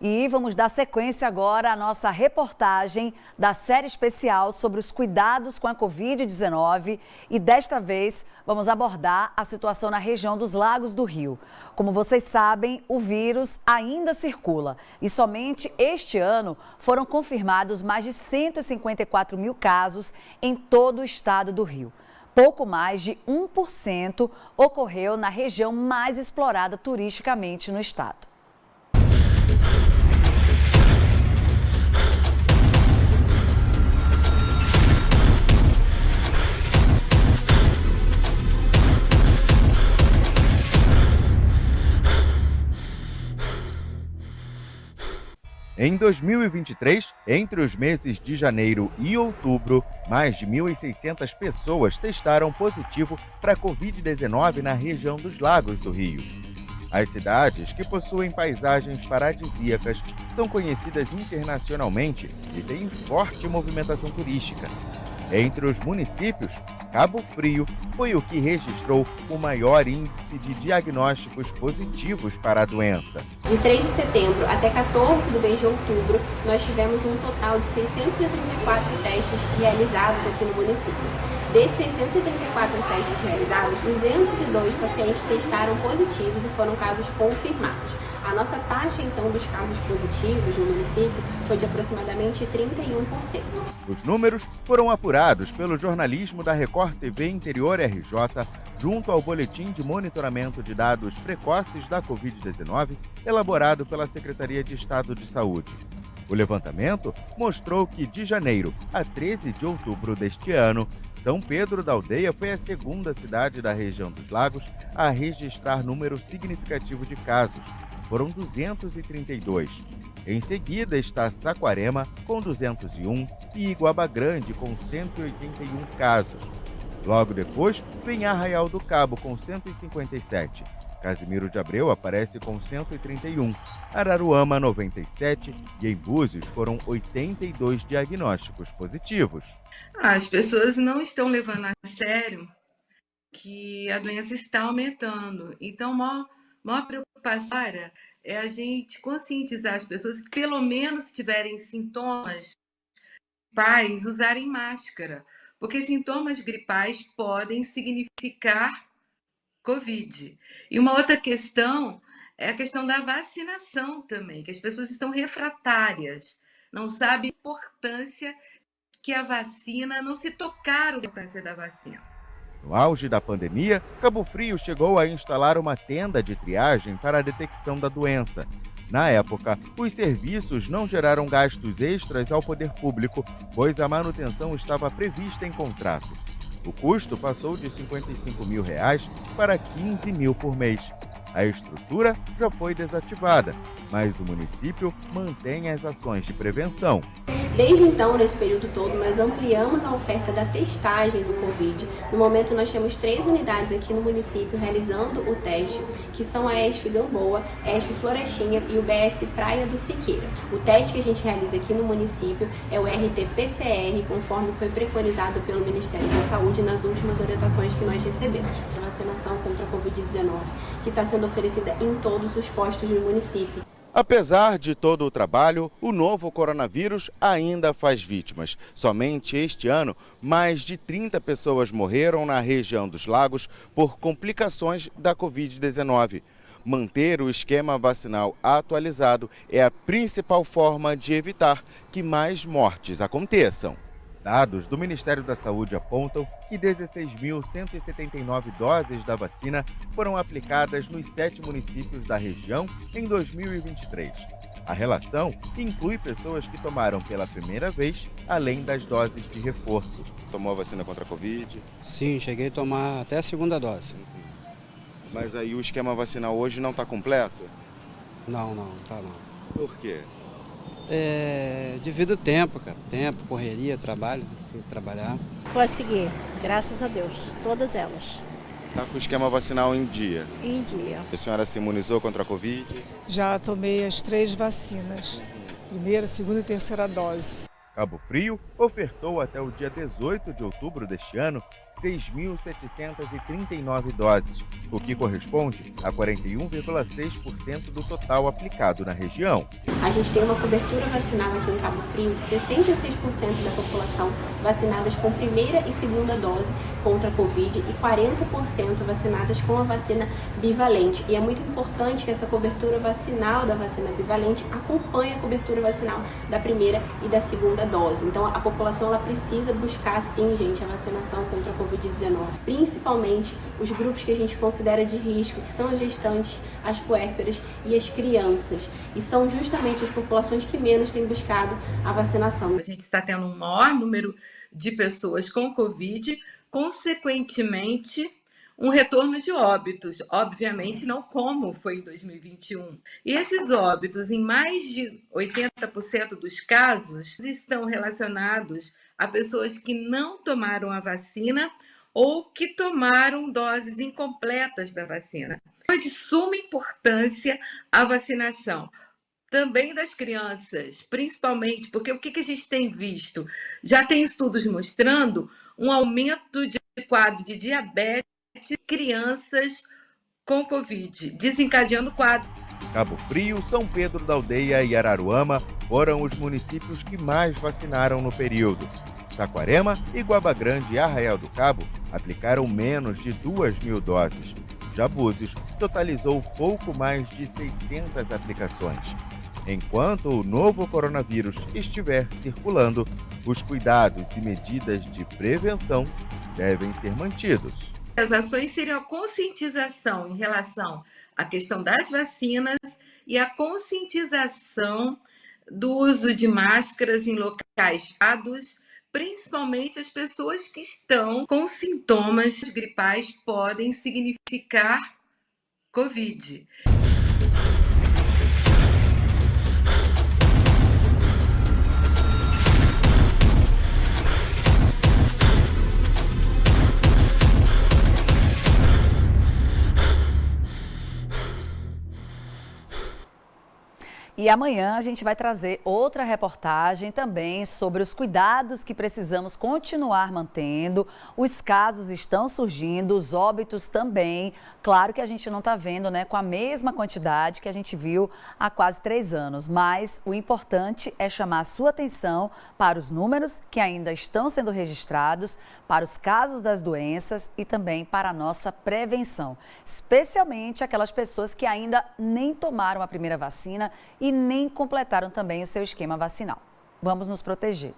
E vamos dar sequência agora à nossa reportagem da série especial sobre os cuidados com a Covid-19 e desta vez vamos abordar a situação na região dos Lagos do Rio. Como vocês sabem, o vírus ainda circula e somente este ano foram confirmados mais de 154 mil casos em todo o estado do Rio. Pouco mais de 1% ocorreu na região mais explorada turisticamente no estado. Em 2023, entre os meses de janeiro e outubro, mais de 1.600 pessoas testaram positivo para a Covid-19 na região dos Lagos do Rio. As cidades, que possuem paisagens paradisíacas, são conhecidas internacionalmente e têm forte movimentação turística. Entre os municípios, Cabo Frio foi o que registrou o maior índice de diagnósticos positivos para a doença. De 3 de setembro até 14 do mês de outubro, nós tivemos um total de 634 testes realizados aqui no município. Desses 634 testes realizados, 202 pacientes testaram positivos e foram casos confirmados. A nossa taxa, então, dos casos positivos no município foi de aproximadamente 31%. Os números foram apurados pelo jornalismo da Record TV Interior RJ, junto ao Boletim de Monitoramento de Dados Precoces da Covid-19, elaborado pela Secretaria de Estado de Saúde. O levantamento mostrou que, de janeiro a 13 de outubro deste ano, São Pedro da Aldeia foi a segunda cidade da região dos Lagos a registrar número significativo de casos. Foram 232. Em seguida está Saquarema, com 201, e Iguaba Grande, com 181 casos. Logo depois, vem Arraial do Cabo, com 157. Casimiro de Abreu aparece com 131. Araruama, 97. E em Búzios foram 82 diagnósticos positivos. As pessoas não estão levando a sério que a doença está aumentando. Então, maior preocupação é a gente conscientizar as pessoas que, pelo menos, se tiverem sintomas gripais, usarem máscara, porque sintomas gripais podem significar Covid. E uma outra questão é a questão da vacinação também, que as pessoas estão refratárias, não sabem a importância que a vacina, não se tocaram a importância da vacina. No auge da pandemia, Cabo Frio chegou a instalar uma tenda de triagem para a detecção da doença. Na época, os serviços não geraram gastos extras ao poder público, pois a manutenção estava prevista em contrato. O custo passou de R$ 55 mil para R$ 15 mil por mês. A estrutura já foi desativada, mas o município mantém as ações de prevenção. Desde então, nesse período todo, nós ampliamos a oferta da testagem do Covid. No momento, nós temos 3 unidades aqui no município realizando o teste, que são a ESF Gamboa, ESF Florestinha e o BS Praia do Siqueira. O teste que a gente realiza aqui no município é o RT-PCR, conforme foi preconizado pelo Ministério da Saúde nas últimas orientações que nós recebemos. A vacinação contra a Covid-19, que está sendo oferecida em todos os postos do município. Apesar de todo o trabalho, o novo coronavírus ainda faz vítimas. Somente este ano, mais de 30 pessoas morreram na região dos Lagos por complicações da Covid-19. Manter o esquema vacinal atualizado é a principal forma de evitar que mais mortes aconteçam. Dados do Ministério da Saúde apontam que 16.179 doses da vacina foram aplicadas nos 7 municípios da região em 2023. A relação inclui pessoas que tomaram pela primeira vez, além das doses de reforço. Tomou a vacina contra a Covid? Sim, cheguei a tomar até a segunda dose. Mas aí o esquema vacinal hoje não está completo? Não tá não. Por quê? Devido ao tempo, cara. Tempo, correria, trabalho, tem que trabalhar. Consegui, graças a Deus, todas elas. Está com o esquema vacinal em dia? Em dia. A senhora se imunizou contra a Covid? Já tomei as 3 vacinas, primeira, segunda e terceira dose. Cabo Frio ofertou até o dia 18 de outubro deste ano 6.739 doses, o que corresponde a 41,6% do total aplicado na região. A gente tem uma cobertura vacinal aqui em Cabo Frio de 66% da população vacinadas com primeira e segunda dose contra a Covid e 40% vacinadas com a vacina bivalente. E é muito importante que essa cobertura vacinal da vacina bivalente acompanhe a cobertura vacinal da primeira e da segunda dose. Então a população ela precisa buscar sim, gente, a vacinação contra a Covid-19, principalmente os grupos que a gente considera de risco, que são as gestantes, as puérperas e as crianças. E são justamente as populações que menos têm buscado a vacinação. A gente está tendo um maior número de pessoas com Covid, consequentemente, um retorno de óbitos, obviamente não como foi em 2021. E esses óbitos, em mais de 80% dos casos, estão relacionados a pessoas que não tomaram a vacina ou que tomaram doses incompletas da vacina. É de suma importância a vacinação. Também das crianças, principalmente, porque o que a gente tem visto? Já tem estudos mostrando um aumento de quadro de diabetes em crianças com Covid, desencadeando o quadro. Cabo Frio, São Pedro da Aldeia e Araruama foram os municípios que mais vacinaram no período. Saquarema, Iguaba Grande e Arraial do Cabo aplicaram menos de 2.000 doses. Já Búzios totalizou pouco mais de 600 aplicações. Enquanto o novo coronavírus estiver circulando, os cuidados e medidas de prevenção devem ser mantidos. As ações seriam a conscientização em relação à questão das vacinas e a conscientização do uso de máscaras em locais fechados, principalmente as pessoas que estão com sintomas gripais podem significar Covid. E amanhã a gente vai trazer outra reportagem também sobre os cuidados que precisamos continuar mantendo. Os casos estão surgindo, os óbitos também. Claro que a gente não está vendo, né, com a mesma quantidade que a gente viu há quase 3 anos. Mas o importante é chamar a sua atenção para os números que ainda estão sendo registrados, para os casos das doenças e também para a nossa prevenção. Especialmente aquelas pessoas que ainda nem tomaram a primeira vacina e nem completaram também o seu esquema vacinal. Vamos nos proteger.